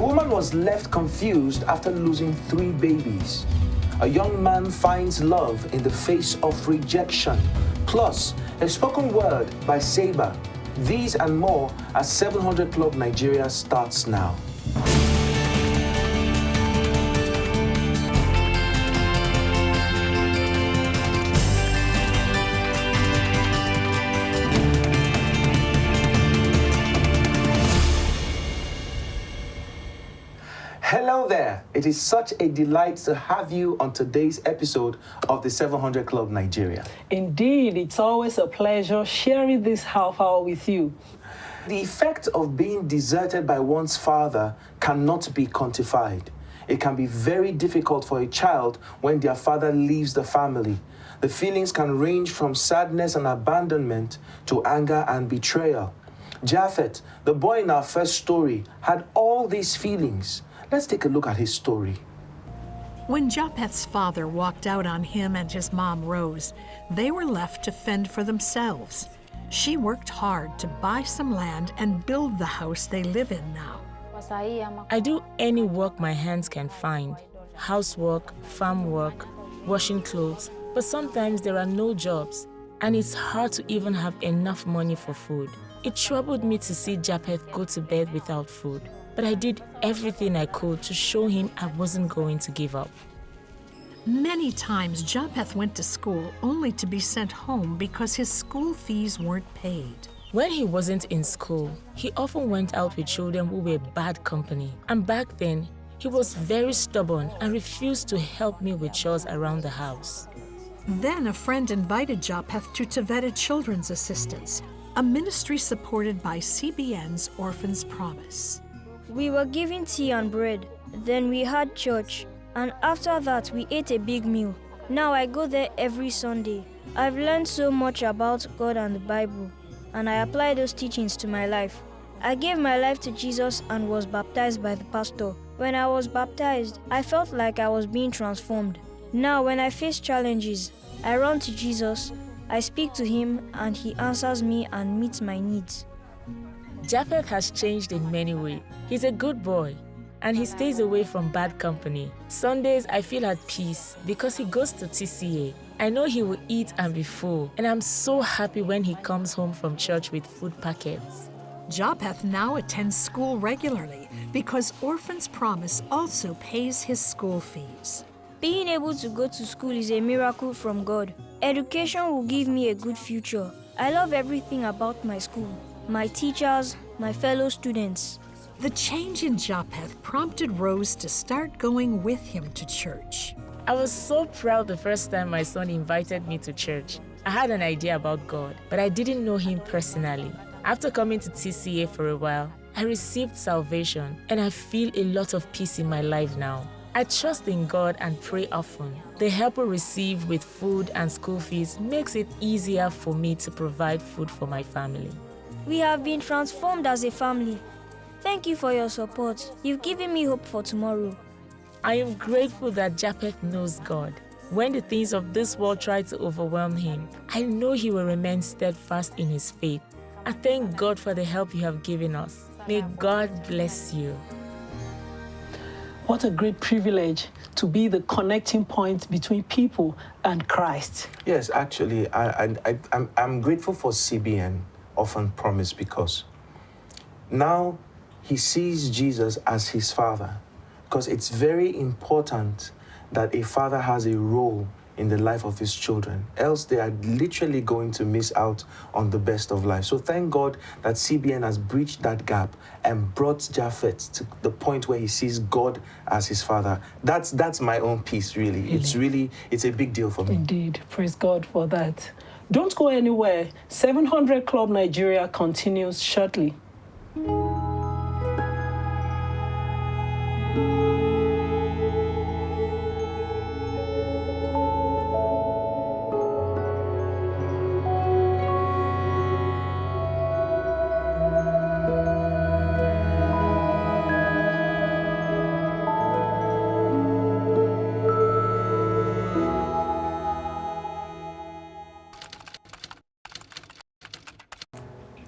woman was left confused after losing 3 babies. A young man finds love in the face of rejection. Plus, a spoken word by Saber. These and more as 700 Club Nigeria starts now. Hello there. It is such a delight to have you on today's episode of the 700 Club Nigeria. Indeed, it's always a pleasure sharing this half hour with you. The effect of being deserted by one's father cannot be quantified. It can be very difficult for a child when their father leaves the family. The feelings can range from sadness and abandonment to anger and betrayal. Japhet, the boy in our first story, had all these feelings. Let's take a look at his story. When Japheth's father walked out on him and his mom Rose, they were left to fend for themselves. She worked hard to buy some land and build the house they live in now. I do any work my hands can find. Housework, farm work, washing clothes. But sometimes there are no jobs, and it's hard to even have enough money for food. It troubled me to see Japheth go to bed without food. But I did everything I could to show him I wasn't going to give up. Many times, Japheth went to school only to be sent home because his school fees weren't paid. When he wasn't in school, he often went out with children who were bad company. And back then, he was very stubborn and refused to help me with chores around the house. Then a friend invited Japheth to Taveta Children's Assistance, a ministry supported by CBN's Orphans Promise. We were given tea and bread, then we had church, and after that we ate a big meal. Now I go there every Sunday. I've learned so much about God and the Bible, and I apply those teachings to my life. I gave my life to Jesus and was baptized by the pastor. When I was baptized, I felt like I was being transformed. Now when I face challenges, I run to Jesus, I speak to him, and he answers me and meets my needs. Japheth has changed in many ways. He's a good boy, and he stays away from bad company. Sundays, I feel at peace because he goes to TCA. I know he will eat and be full, and I'm so happy when he comes home from church with food packets. Japheth now attends school regularly because Orphans Promise also pays his school fees. Being able to go to school is a miracle from God. Education will give me a good future. I love everything about my school. My teachers, my fellow students. The change in Japheth prompted Rose to start going with him to church. I was so proud the first time my son invited me to church. I had an idea about God, but I didn't know him personally. After coming to TCA for a while, I received salvation, and I feel a lot of peace in my life now. I trust in God and pray often. The help we receive with food and school fees makes it easier for me to provide food for my family. We have been transformed as a family. Thank you for your support. You've given me hope for tomorrow. I am grateful that Japheth knows God. When the things of this world try to overwhelm him, I know he will remain steadfast in his faith. I thank God for the help you have given us. May God bless you. What a great privilege to be the connecting point between people and Christ. Yes, actually, I'm grateful for CBN, Orphan Promise, because now he sees Jesus as his father. Because it's very important that a father has a role in the life of his children. Else they are literally going to miss out on the best of life. So thank God that CBN has breached that gap and brought Japhet to the point where he sees God as his father. That's my own peace, really. It's a big deal for me. Indeed. Praise God for that. Don't go anywhere. 700 Club Nigeria continues shortly.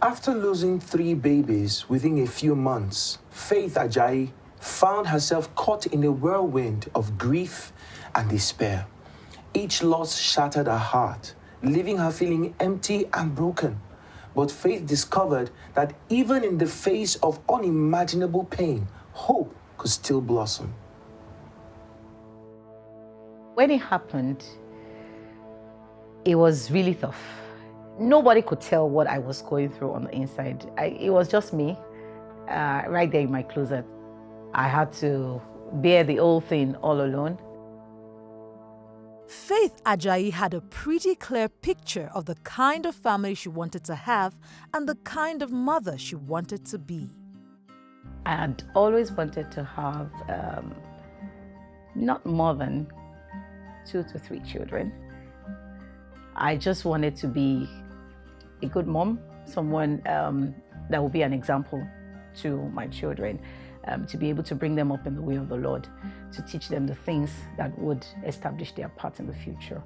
After losing 3 babies within a few months, Faith Ajayi found herself caught in a whirlwind of grief and despair. Each loss shattered her heart, leaving her feeling empty and broken. But Faith discovered that even in the face of unimaginable pain, hope could still blossom. When it happened, it was really tough. Nobody could tell what I was going through on the inside. It was just me, right there in my closet. I had to bear the whole thing all alone. Faith Ajayi had a pretty clear picture of the kind of family she wanted to have and the kind of mother she wanted to be. I had always wanted to have not more than 2 to 3 children. I just wanted to be a good mom, someone that will be an example to my children, to be able to bring them up in the way of the Lord, to teach them the things that would establish their path in the future,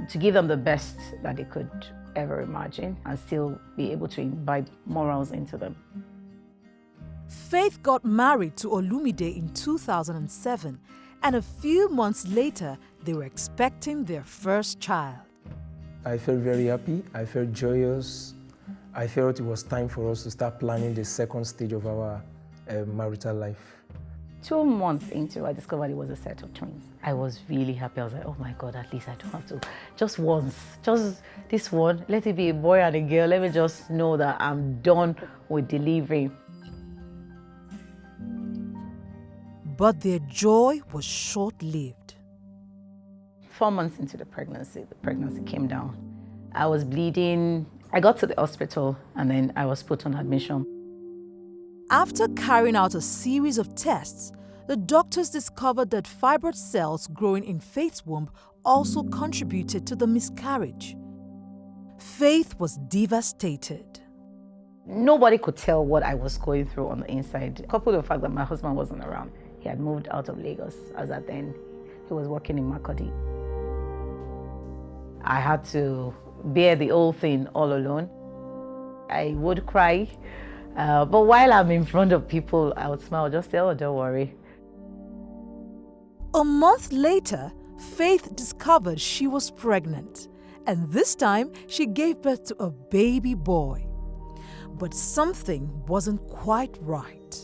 to give them the best that they could ever imagine and still be able to imbibe morals into them. Faith got married to Olumide in 2007, and a few months later, they were expecting their first child. I felt very happy. I felt joyous. I felt it was time for us to start planning the second stage of our marital life. 2 months into, I discovered it was a set of twins. I was really happy. I was like, oh my God, at least I don't have to, just once, just this one, let it be a boy and a girl. Let me just know that I'm done with delivery. But their joy was short-lived. 4 months into the pregnancy came down. I was bleeding. I got to the hospital and then I was put on admission. After carrying out a series of tests, the doctors discovered that fibroid cells growing in Faith's womb also contributed to the miscarriage. Faith was devastated. Nobody could tell what I was going through on the inside, coupled with the fact that my husband wasn't around. He had moved out of Lagos as at then. He was working in Makurdi. I had to bear the whole thing all alone. I would cry, but while I'm in front of people, I would smile, just say, oh, don't worry. A month later, Faith discovered she was pregnant, and this time she gave birth to a baby boy. But something wasn't quite right.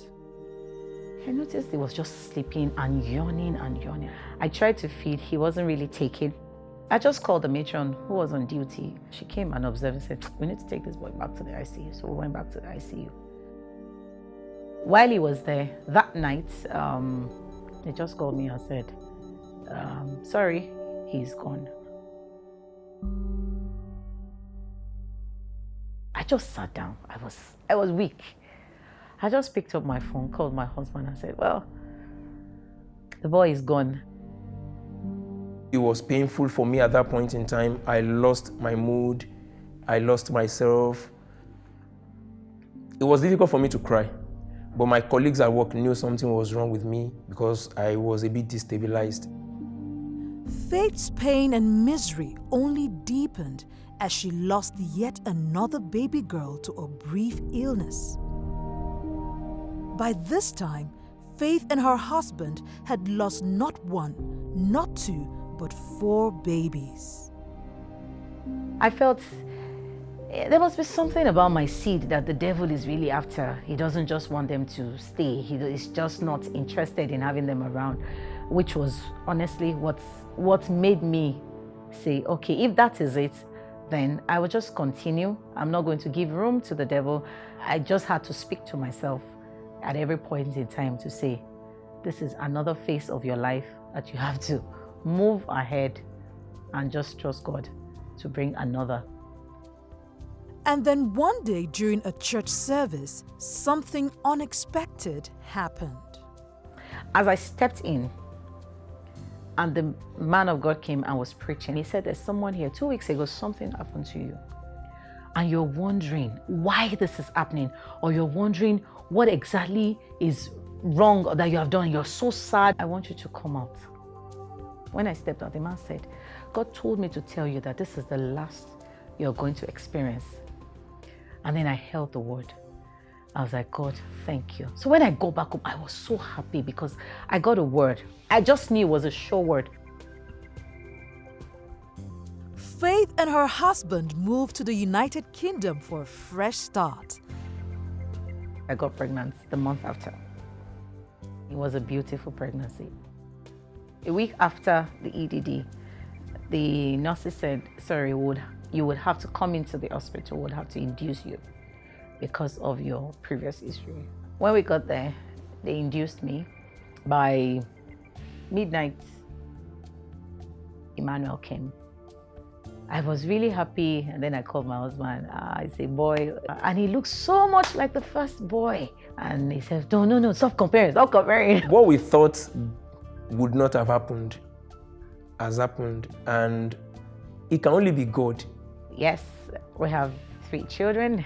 I noticed he was just sleeping and yawning and yawning. I tried to feed, he wasn't really taking. I just called the matron who was on duty. She came and observed and said, we need to take this boy back to the ICU. So we went back to the ICU. While he was there, that night, they just called me and said, sorry, he's gone. I just sat down. I was weak. I just picked up my phone, called my husband and said, well, the boy is gone. It was painful for me at that point in time. I lost my mood. I lost myself. It was difficult for me to cry. But my colleagues at work knew something was wrong with me because I was a bit destabilized. Faith's pain and misery only deepened as she lost yet another baby girl to a brief illness. By this time, Faith and her husband had lost not 1, not 2, but 4 babies. I felt there must be something about my seed that the devil is really after. He doesn't just want them to stay. He is just not interested in having them around, which was honestly what made me say, okay, if that is it, then I will just continue. I'm not going to give room to the devil. I just had to speak to myself at every point in time to say, this is another phase of your life that you have to move ahead and just trust God to bring another. And then one day during a church service, something unexpected happened. As I stepped in, and the man of God came and was preaching, he said, there's someone here, 2 weeks ago, something happened to you. And you're wondering why this is happening, or you're wondering what exactly is wrong that you have done. You're so sad. I want you to come out. When I stepped out, the man said, God told me to tell you that this is the last you're going to experience. And then I held the word. I was like, God, thank you. So when I go back home, I was so happy because I got a word. I just knew it was a sure word. Faith and her husband moved to the United Kingdom for a fresh start. I got pregnant the month after. It was a beautiful pregnancy. A week after the EDD, the nurses said, sorry, you would have to come into the hospital, would have to induce you because of your previous history. When we got there, they induced me. By midnight, Emmanuel came. I was really happy, and then I called my husband. I said, boy, and he looked so much like the first boy. And he said, no, stop comparing. What we thought would not have happened has happened, and it can only be God. Yes, we have 3 children.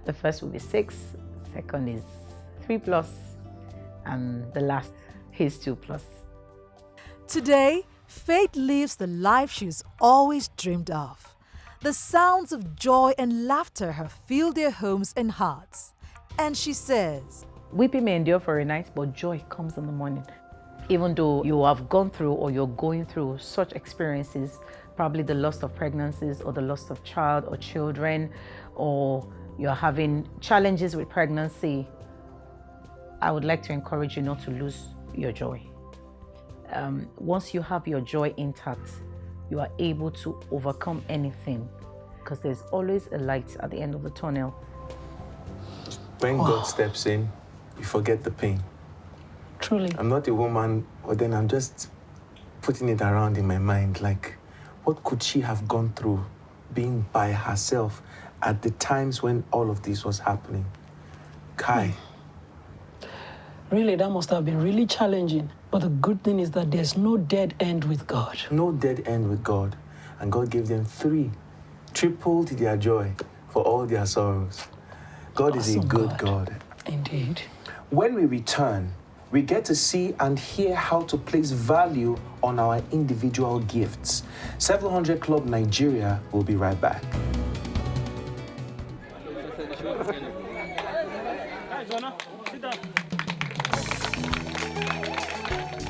The first will be 6, second is 3+, and the last is 2+. Today, Faith lives the life she's always dreamed of. The sounds of joy and laughter have filled their homes and hearts. And she says, Weeping may endure for a night, but joy comes in the morning. Even though you have gone through or you're going through such experiences, probably the loss of pregnancies or the loss of child or children, or you're having challenges with pregnancy, I would like to encourage you not to lose your joy. Once you have your joy intact, you are able to overcome anything because there's always a light at the end of the tunnel. When God steps in, you forget the pain. Truly. I'm not a woman, or then I'm just putting it around in my mind, like, what could she have gone through being by herself at the times when all of this was happening? Kai. Really, that must have been really challenging. But the good thing is that there's no dead end with God. No dead end with God. And God gave them 3, tripled their joy for all their sorrows. God is a good God. Indeed. When we return, we get to see and hear how to place value on our individual gifts. 700 Club Nigeria will be right back.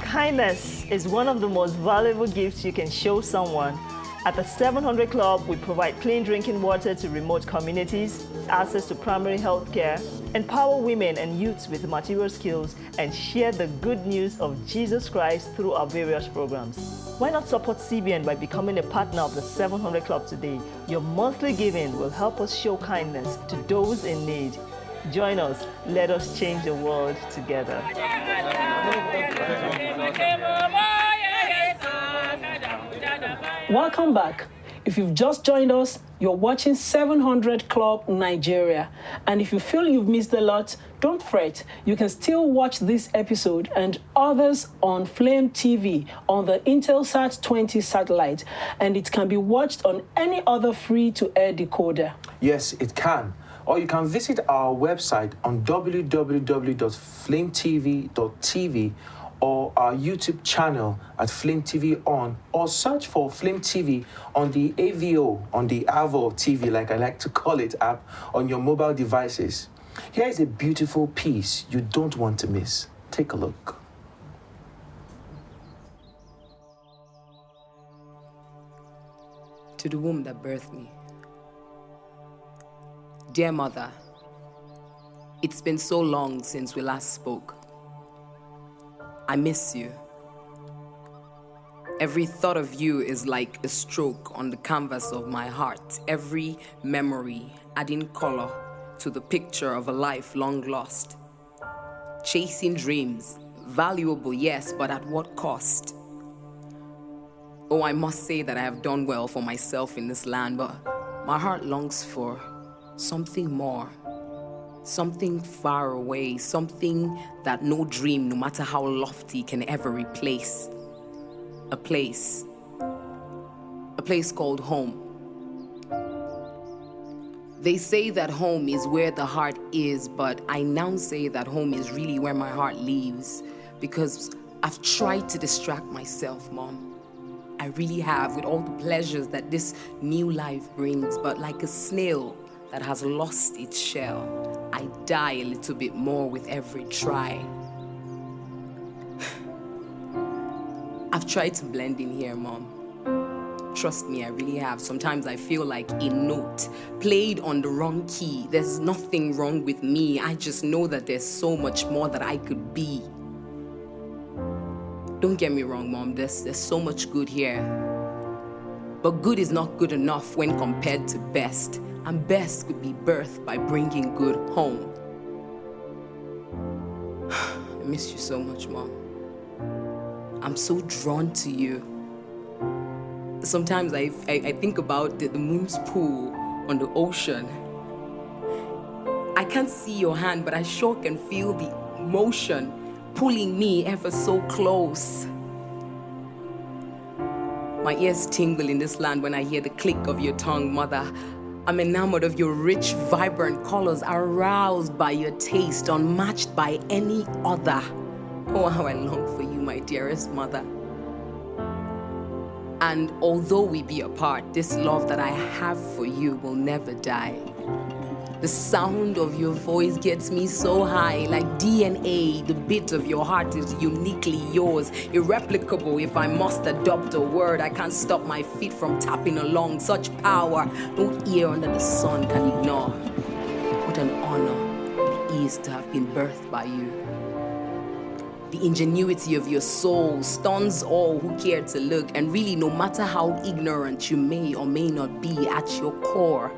Kindness is one of the most valuable gifts you can show someone. At the 700 Club, we provide clean drinking water to remote communities, access to primary health care, empower women and youths with material skills, and share the good news of Jesus Christ through our various programs. Why not support CBN by becoming a partner of the 700 Club today? Your monthly giving will help us show kindness to those in need. Join us. Let us change the world together. Welcome back. If you've just joined us, you're watching 700 Club Nigeria. And if you feel you've missed a lot, don't fret. You can still watch this episode and others on Flame TV on the Intelsat 20 satellite. And it can be watched on any other free-to-air decoder. Yes, it can. Or you can visit our website on www.flametv.tv or our YouTube channel at Flame TV On, or search for Flame TV on the AVO, on the AVO TV, like I like to call it, app on your mobile devices. Here is a beautiful piece you don't want to miss. Take a look. To the womb that birthed me. Dear Mother, it's been so long since we last spoke. I miss you. Every thought of you is like a stroke on the canvas of my heart. Every memory adding color to the picture of a life long lost. Chasing dreams, valuable, yes, but at what cost? Oh, I must say that I have done well for myself in this land, but my heart longs for something more. Something far away, something that no dream, no matter how lofty, can ever replace. A place called home. They say that home is where the heart is, but I now say that home is really where my heart lives, because I've tried to distract myself, Mom. I really have, with all the pleasures that this new life brings, but like a snail that has lost its shell, I I die a little bit more with every try. I've tried to blend in here, Mom. Trust me, I really have. Sometimes I feel like a note played on the wrong key. There's nothing wrong with me. I just know that there's so much more that I could be. Don't get me wrong, Mom. There's so much good here. But good is not good enough when compared to best. And best could be birthed by bringing good home. I miss you so much, Mom. I'm so drawn to you. Sometimes I think about the moon's pool on the ocean. I can't see your hand, but I sure can feel the motion pulling me ever so close. My ears tingle in this land when I hear the click of your tongue, Mother. I'm enamored of your rich, vibrant colors, aroused by your taste, unmatched by any other. Oh, how I long for you, my dearest Mother. And although we be apart, this love that I have for you will never die. The sound of your voice gets me so high, like DNA. The beat of your heart is uniquely yours, irreplicable. If I must adopt a word, I can't stop my feet from tapping along. Such power, no ear under the sun can ignore. What an honor it is to have been birthed by you. The ingenuity of your soul stuns all who care to look, and really, no matter how ignorant you may or may not be, at your core,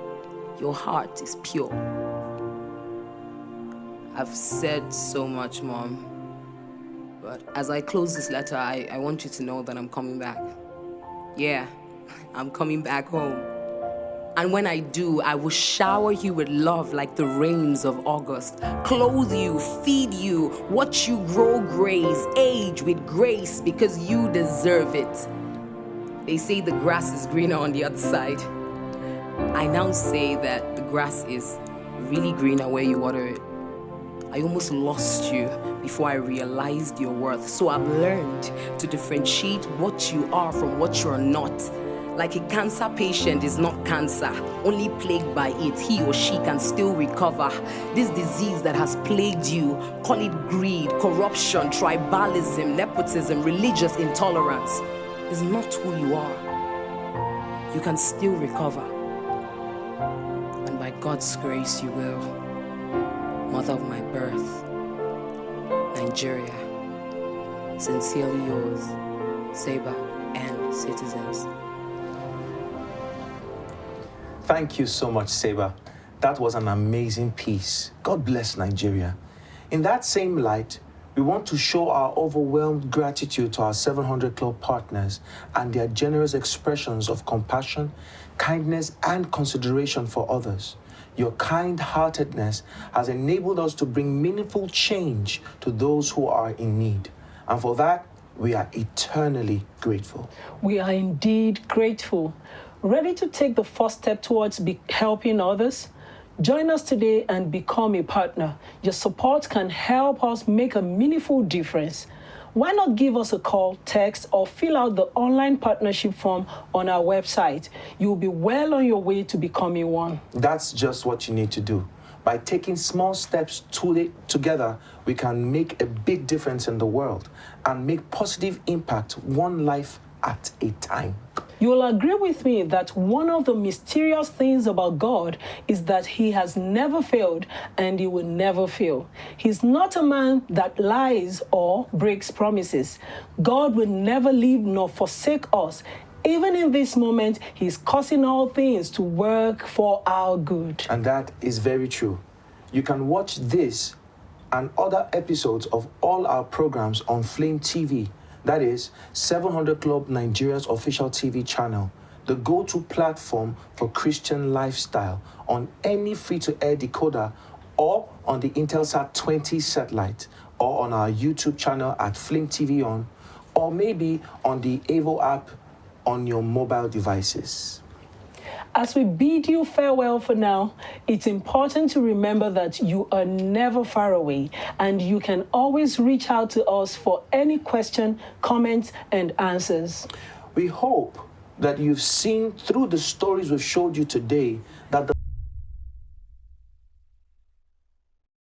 your heart is pure. I've said so much, Mom, but as I close this letter, I want you to know that I'm coming back. Yeah, I'm coming back home. And when I do, I will shower you with love like the rains of August. Clothe you, feed you, watch you grow grace, age with grace because you deserve it. They say the grass is greener on the other side. I now say that the grass is really greener where you water it. I almost lost you before I realized your worth. So I've learned to differentiate what you are from what you're not. Like a cancer patient is not cancer, only plagued by it, he or she can still recover. This disease that has plagued you, call it greed, corruption, tribalism, nepotism, religious intolerance, is not who you are. You can still recover. And by God's grace you will. Mother of my birth, Nigeria, sincerely yours, Seba and citizens. Thank you so much, Seba. That was an amazing piece. God bless Nigeria. In that same light, we want to show our overwhelmed gratitude to our 700 Club partners and their generous expressions of compassion, kindness, and consideration for others. Your kind-heartedness has enabled us to bring meaningful change to those who are in need. And for that, we are eternally grateful. We are indeed grateful. Ready to take the first step towards helping others? Join us today and become a partner. Your support can help us make a meaningful difference. Why not give us a call, text, or fill out the online partnership form on our website? You'll be well on your way to becoming one. That's just what you need to do. By taking small steps together, we can make a big difference in the world and make positive impact one life at a time. You will agree with me that one of the mysterious things about God is that he has never failed and he will never fail. He's not a man that lies or breaks promises. God will never leave nor forsake us. Even in this moment, he's causing all things to work for our good. And that is very true. You can watch this and other episodes of all our programs on Flame TV. That is 700 Club Nigeria's official TV channel, the go-to platform for Christian lifestyle on any free-to-air decoder or on the Intelsat 20 satellite or on our YouTube channel at Flame TV On, or maybe on the Avo app on your mobile devices. As we bid you farewell for now, it's important to remember that you are never far away and you can always reach out to us for any question, comments, and answers. We hope that you've seen through the stories we've showed you today